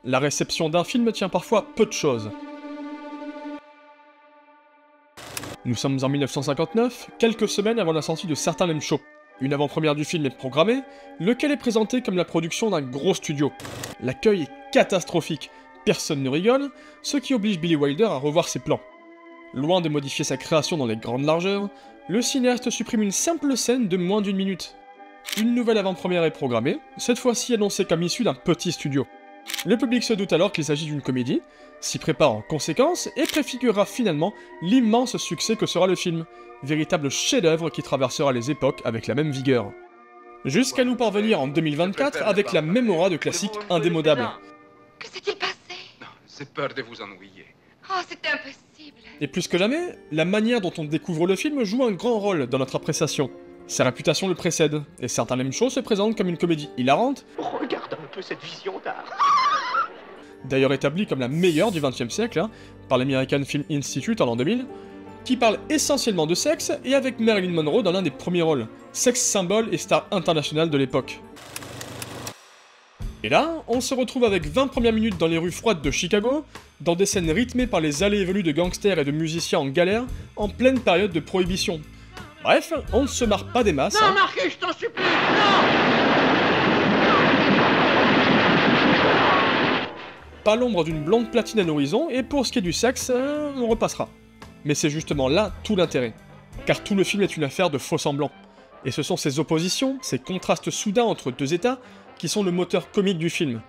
La réception d'un film tient parfois peu de choses. Nous sommes en 1959, quelques semaines avant la sortie de Certain Lame Show. Une avant-première du film est programmée, lequel est présenté comme la production d'un gros studio. L'accueil est catastrophique, personne ne rigole, ce qui oblige Billy Wilder à revoir ses plans. Loin de modifier sa création dans les grandes largeurs, le cinéaste supprime une simple scène de moins d'une minute. Une nouvelle avant-première est programmée, cette fois-ci annoncée comme issue d'un petit studio. Le public se doute alors qu'il s'agit d'une comédie, s'y prépare en conséquence et préfigurera finalement l'immense succès que sera le film, véritable chef-d'œuvre qui traversera les époques avec la même vigueur. Jusqu'à nous parvenir en 2024 avec la même aura de classique indémodable. Que s'est-il passé? J'ai peur de vous ennuyer. Oh, c'est impossible. Et plus que jamais, la manière dont on découvre le film joue un grand rôle dans notre appréciation. Sa réputation le précède, et Certain Lame Show se présente comme une comédie hilarante, Regarde un peu cette vision d'art. d'ailleurs établie comme la meilleure du XXe siècle, par l'American Film Institute en l'an 2000, qui parle essentiellement de sexe et avec Marilyn Monroe dans l'un des premiers rôles, sexe symbole et star internationale de l'époque. Et là, on se retrouve avec 20 premières minutes dans les rues froides de Chicago, dans des scènes rythmées par les allées et venues de gangsters et de musiciens en galère, en pleine période de prohibition. Bref, on ne se marre pas des masses. Non, Marquis, je t'en supplie, non! Pas l'ombre d'une blonde platine à l'horizon, et pour ce qui est du sexe, on repassera. Mais c'est justement là tout l'intérêt. Car tout le film est une affaire de faux-semblants. Et ce sont ces oppositions, ces contrastes soudains entre deux états, qui sont le moteur comique du film.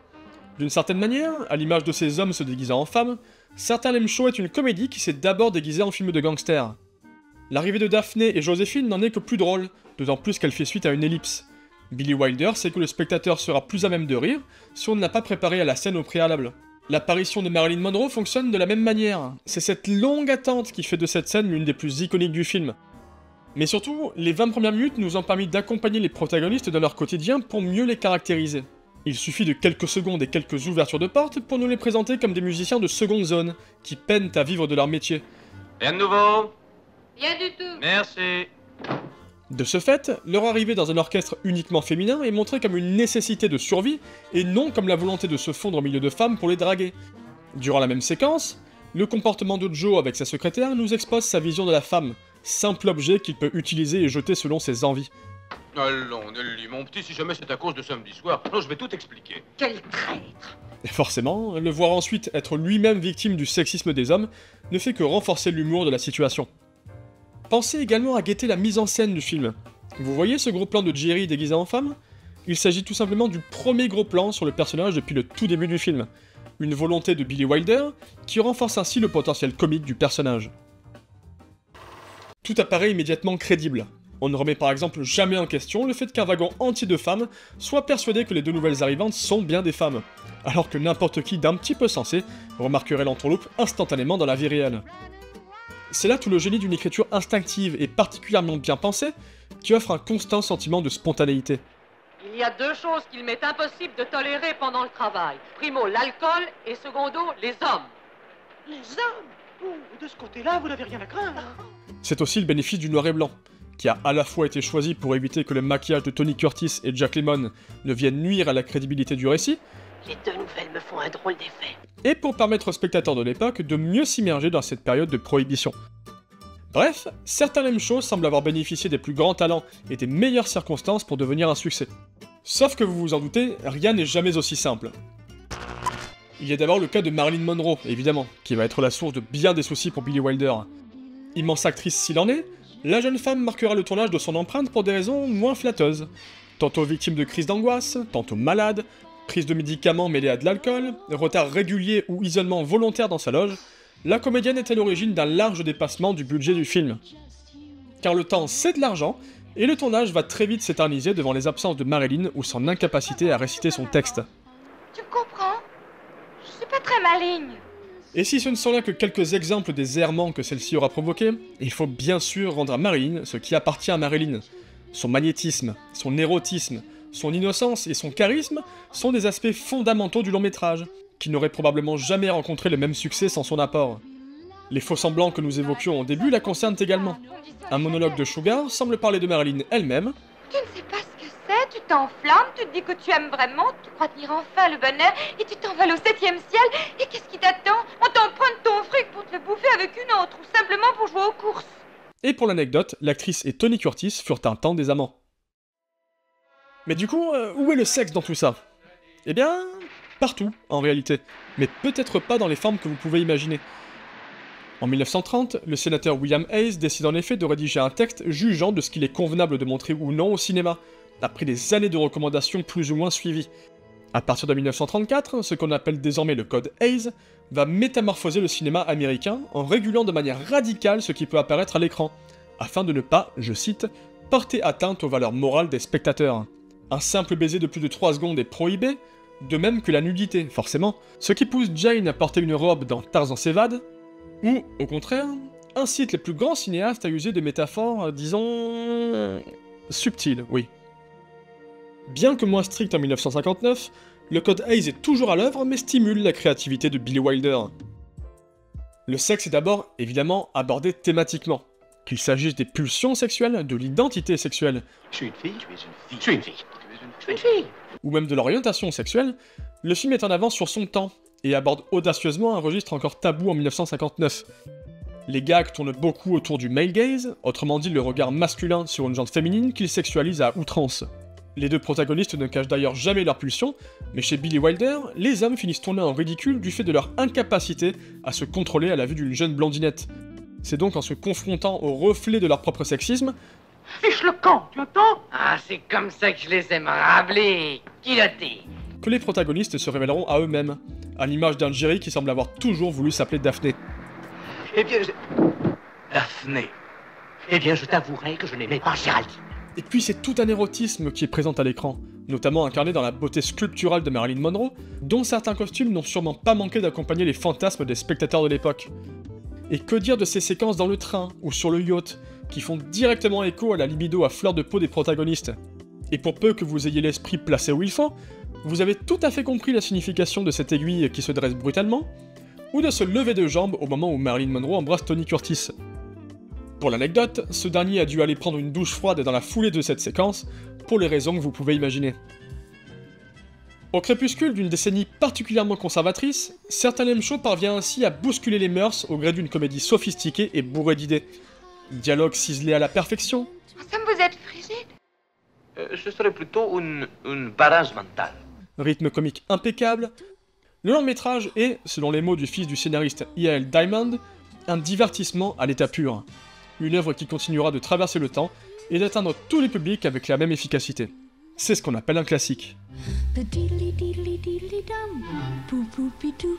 D'une certaine manière, à l'image de ces hommes se déguisant en femmes, Certain Lame Show est une comédie qui s'est d'abord déguisée en film de gangsters. L'arrivée de Daphné et Joséphine n'en est que plus drôle, d'autant plus qu'elle fait suite à une ellipse. Billy Wilder sait que le spectateur sera plus à même de rire si on ne l'a pas préparé à la scène au préalable. L'apparition de Marilyn Monroe fonctionne de la même manière, c'est cette longue attente qui fait de cette scène l'une des plus iconiques du film. Mais surtout, les 20 premières minutes nous ont permis d'accompagner les protagonistes dans leur quotidien pour mieux les caractériser. Il suffit de quelques secondes et quelques ouvertures de porte pour nous les présenter comme des musiciens de seconde zone, qui peinent à vivre de leur métier. Rien de nouveau? Rien du tout. Merci. De ce fait, leur arrivée dans un orchestre uniquement féminin est montrée comme une nécessité de survie, et non comme la volonté de se fondre au milieu de femmes pour les draguer. Durant la même séquence, le comportement de Joe avec sa secrétaire nous expose sa vision de la femme, simple objet qu'il peut utiliser et jeter selon ses envies. Allons, Nelly, mon petit, si jamais c'est à cause de samedi soir, non, je vais tout expliquer. Quel traître. Et forcément, le voir ensuite être lui-même victime du sexisme des hommes ne fait que renforcer l'humour de la situation. Pensez également à guetter la mise en scène du film. Vous voyez ce gros plan de Jerry déguisé en femme? Il s'agit tout simplement du premier gros plan sur le personnage depuis le tout début du film. Une volonté de Billy Wilder, qui renforce ainsi le potentiel comique du personnage. Tout apparaît immédiatement crédible. On ne remet par exemple jamais en question le fait qu'un wagon entier de femmes soit persuadé que les deux nouvelles arrivantes sont bien des femmes, alors que n'importe qui d'un petit peu sensé remarquerait l'entourloupe instantanément dans la vie réelle. C'est là tout le génie d'une écriture instinctive et particulièrement bien pensée, qui offre un constant sentiment de spontanéité. Il y a deux choses qu'il m'est impossible de tolérer pendant le travail. Primo, l'alcool et secondo, les hommes. Les hommes? Oh, de ce côté-là, vous n'avez rien à craindre. C'est aussi le bénéfice du noir et blanc, qui a à la fois été choisi pour éviter que le maquillage de Tony Curtis et Jack Lemmon ne vienne nuire à la crédibilité du récit, Les deux nouvelles me font un drôle d'effet. et pour permettre aux spectateurs de l'époque de mieux s'immerger dans cette période de prohibition. Bref, Certain Lame Show semble avoir bénéficié des plus grands talents et des meilleures circonstances pour devenir un succès. Sauf que vous vous en doutez, rien n'est jamais aussi simple. Il y a d'abord le cas de Marilyn Monroe, évidemment, qui va être la source de bien des soucis pour Billy Wilder. Immense actrice s'il en est, la jeune femme marquera le tournage de son empreinte pour des raisons moins flatteuses. Tantôt victime de crises d'angoisse, tantôt malade, prise de médicaments mêlée à de l'alcool, retard régulier ou isolement volontaire dans sa loge, la comédienne est à l'origine d'un large dépassement du budget du film. Car le temps c'est de l'argent, et le tournage va très vite s'éterniser devant les absences de Marilyn ou son incapacité à réciter son texte. Tu comprends? Je suis pas très maligne. Et si ce ne sont là que quelques exemples des errements que celle-ci aura provoqués, il faut bien sûr rendre à Marilyn ce qui appartient à Marilyn. Son magnétisme, son érotisme, son innocence et son charisme sont des aspects fondamentaux du long métrage, qui n'aurait probablement jamais rencontré le même succès sans son apport. Les faux-semblants que nous évoquions au début la concernent également. Un monologue de Sugar semble parler de Marilyn elle-même, Tu ne sais pas ce que c'est? tu t'enflammes, tu te dis que tu aimes vraiment, tu crois tenir enfin le bonheur, et tu t'envoles au 7e ciel, et qu'est-ce qui t'attend? On t'emprunte ton fric pour te le bouffer avec une autre, ou simplement pour jouer aux courses. Et pour l'anecdote, l'actrice et Tony Curtis furent un temps des amants. Mais du coup, où est le sexe dans tout ça? Eh bien, partout, en réalité, mais peut-être pas dans les formes que vous pouvez imaginer. En 1930, le sénateur William Hayes décide en effet de rédiger un texte jugeant de ce qu'il est convenable de montrer ou non au cinéma, après des années de recommandations plus ou moins suivies. À partir de 1934, ce qu'on appelle désormais le Code Hayes va métamorphoser le cinéma américain en régulant de manière radicale ce qui peut apparaître à l'écran, afin de ne pas, je cite, porter atteinte aux valeurs morales des spectateurs. Un simple baiser de plus de 3 secondes est prohibé, de même que la nudité, forcément, ce qui pousse Jane à porter une robe dans Tarzan s'évade, ou, au contraire, incite les plus grands cinéastes à user de métaphores, disons... subtiles, oui. Bien que moins strict en 1959, le Code Hayes est toujours à l'œuvre mais stimule la créativité de Billy Wilder. Le sexe est d'abord, évidemment, abordé thématiquement. Qu'il s'agisse des pulsions sexuelles, de l'identité sexuelle, Je suis une fille, tu es une fille. Je suis une fille. Je suis une fille. ou même de l'orientation sexuelle, le film est en avance sur son temps, et aborde audacieusement un registre encore tabou en 1959. Les gags tournent beaucoup autour du male gaze, autrement dit le regard masculin sur une jante féminine qu'il sexualise à outrance. Les deux protagonistes ne cachent d'ailleurs jamais leurs pulsions, mais chez Billy Wilder, les hommes finissent tournés en ridicule du fait de leur incapacité à se contrôler à la vue d'une jeune blondinette. C'est donc en se confrontant au reflet de leur propre sexisme Fiche le camp, tu entends? Ah, c'est comme ça que je les aime rablés, kilottés. que les protagonistes se révéleront à eux-mêmes, à l'image d'un Jerry qui semble avoir toujours voulu s'appeler Daphné. Eh bien, Daphné. eh bien, je t'avouerai que je n'aimais pas Géraldine. Et puis c'est tout un érotisme qui est présent à l'écran, notamment incarné dans la beauté sculpturale de Marilyn Monroe, dont certains costumes n'ont sûrement pas manqué d'accompagner les fantasmes des spectateurs de l'époque. Et que dire de ces séquences dans le train ou sur le yacht, qui font directement écho à la libido à fleur de peau des protagonistes. Et pour peu que vous ayez l'esprit placé où il faut, vous avez tout à fait compris la signification de cette aiguille qui se dresse brutalement, ou de ce lever de jambe au moment où Marilyn Monroe embrasse Tony Curtis. Pour l'anecdote, ce dernier a dû aller prendre une douche froide dans la foulée de cette séquence, pour les raisons que vous pouvez imaginer. Au crépuscule d'une décennie particulièrement conservatrice, Certain Lame Show parvient ainsi à bousculer les mœurs au gré d'une comédie sophistiquée et bourrée d'idées. Dialogue ciselé à la perfection, En somme, vous êtes frigide. Ce serait plutôt une barrage mentale. rythme comique impeccable. Le long métrage est, selon les mots du fils du scénariste E.L. Diamond, un divertissement à l'état pur. Une œuvre qui continuera de traverser le temps et d'atteindre tous les publics avec la même efficacité. C'est ce qu'on appelle un classique. The diddly diddly diddly dum, boop boopy doop.